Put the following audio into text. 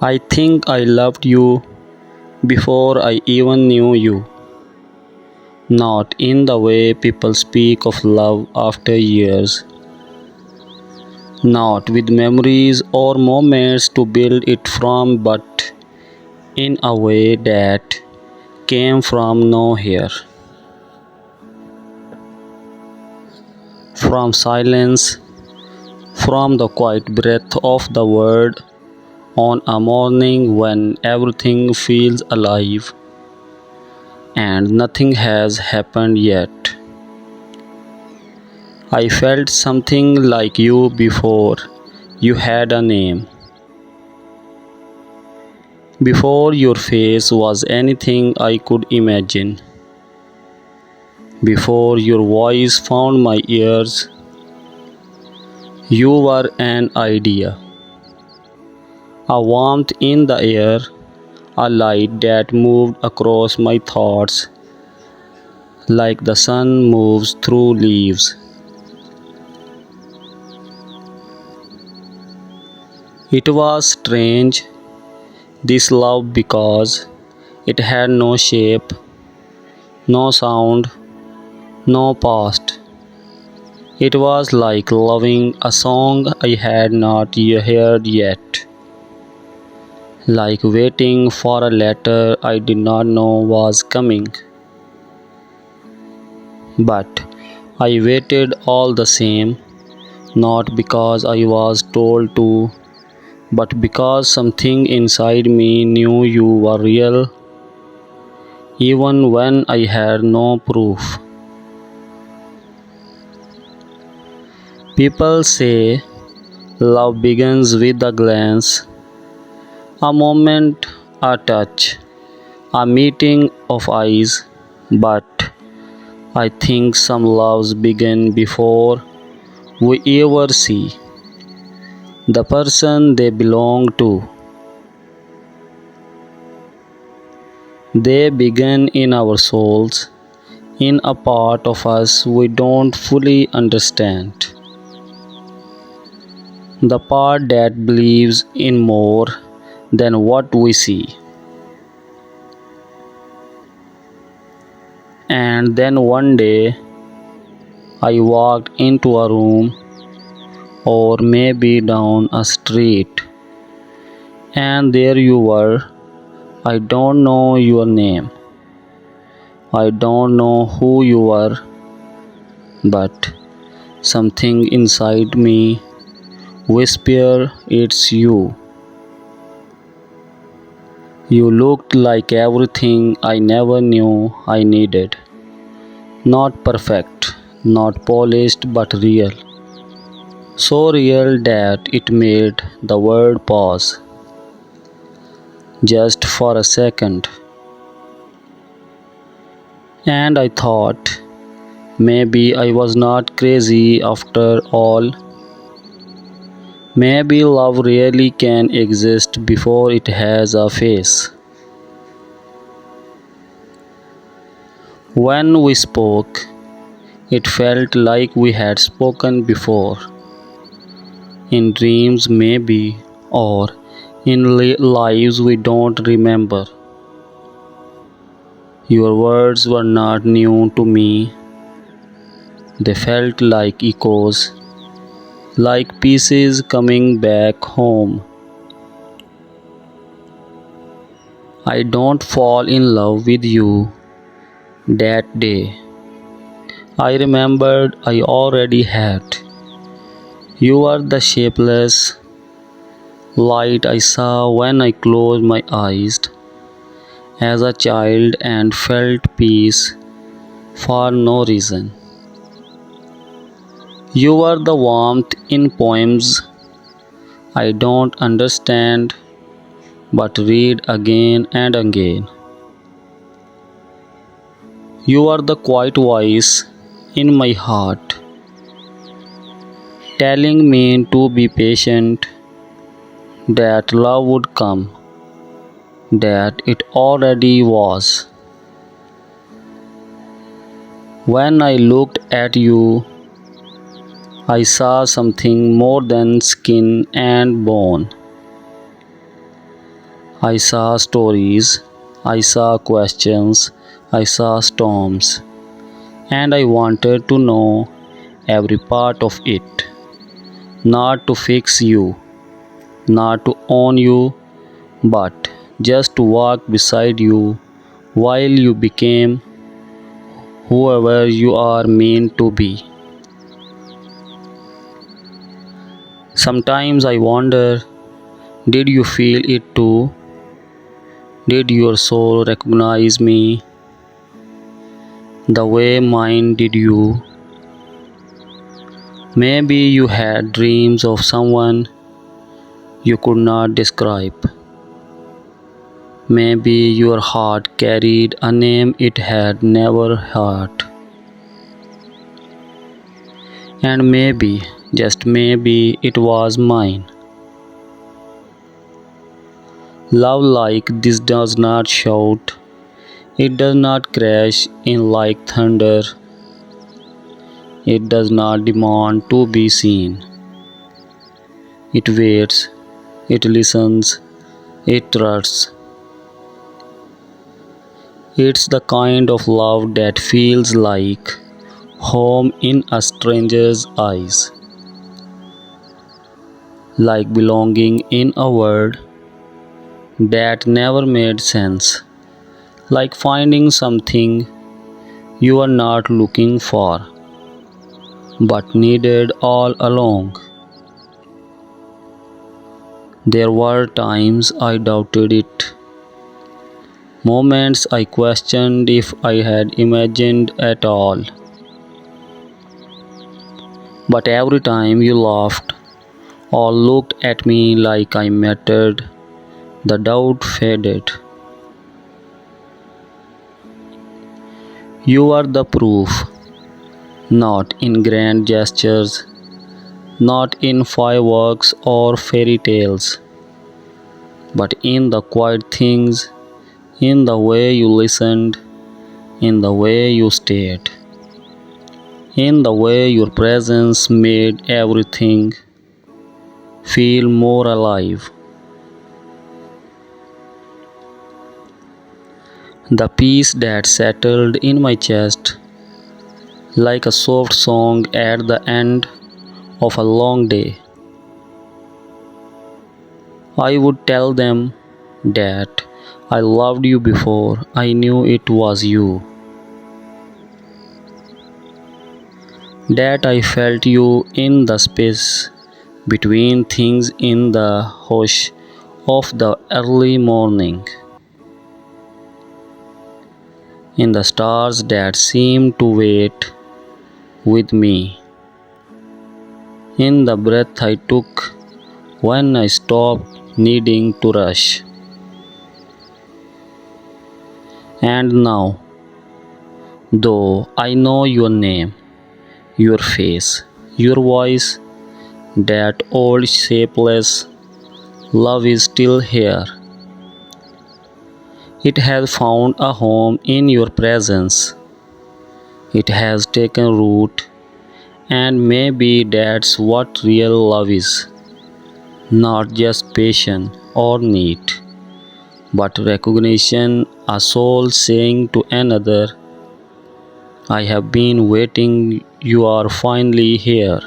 I think I loved you before I even knew you. Not in the way people speak of love after years, not with memories or moments to build it from, but in a way that came from nowhere. From silence, from the quiet breath of the word on a morning when everything feels alive and nothing has happened yet. I felt something like you before you had a name, before your face was anything I could imagine, before your voice found my ears. You were an idea, a warmth in the air, a light that moved across my thoughts like the sun moves through leaves. It was strange, this love, because it had no shape, no sound, no past. It was like loving a song I had not heard yet, like waiting for a letter I did not know was coming. But I waited all the same, not because I was told to, but because something inside me knew you were real, even when I had no proof. People say love begins with a glance, a moment, a touch, a meeting of eyes, but I think some loves begin before we ever see the person they belong to. They begin in our souls, in a part of us we don't fully understand. The part that believes in more than what we see. And then one day I walked into a room, or maybe down a street, and there you were. I don't know your name, I don't know who you were, but something inside me whispered it's you. You looked like everything I never knew I needed. Not perfect, not polished, but real. So real that it made the world pause, just for a second. And I thought, maybe I was not crazy after all. Maybe love really can exist before it has a face. When we spoke, it felt like we had spoken before, in dreams maybe, or in lives we don't remember. Your words were not new to me, they felt like echoes, like pieces coming back home. I don't fall in love with you that day. I remembered I already had. You are the shapeless light I saw when I closed my eyes as a child and felt peace for no reason. You are the warmth in poems I don't understand but read again and again. You are the quiet voice in my heart, telling me to be patient, that love would come, that it already was. When I looked at you, I saw something more than skin and bone. I saw stories, I saw questions, I saw storms, and I wanted to know every part of it. Not to fix you, not to own you, but just to walk beside you while you became whoever you are meant to be. Sometimes I wonder, did you feel it too? Did your soul recognize me the way mine did you? Maybe you had dreams of someone you could not describe. Maybe your heart carried a name it had never heard. And maybe, just maybe, it was mine. Love like this does not shout, it does not crash in like thunder, it does not demand to be seen. It waits, it listens, it trusts. It's the kind of love that feels like home in a stranger's eyes, like belonging in a world that never made sense, like finding something you are not looking for but needed all along. There were times I doubted it, moments I questioned if I had imagined at all. But every time you laughed or looked at me like I mattered, the doubt faded. You are the proof, not in grand gestures, not in fireworks or fairy tales, but in the quiet things, in the way you listened, in the way you stayed, in the way your presence made everything feel more alive. The peace that settled in my chest like a soft song at the end of a long day. I would tell them that I loved you before I knew it was you, that I felt you in the space between things in the hush of the early morning, in the stars that seemed to wait with me, in the breath I took when I stopped needing to rush. And now, though I know your name, your face, your voice, that old shapeless love is still here. It has found a home in your presence. It has taken root, and maybe that's what real love is. Not just passion or need, but recognition, a soul saying to another, I have been waiting, you are finally here.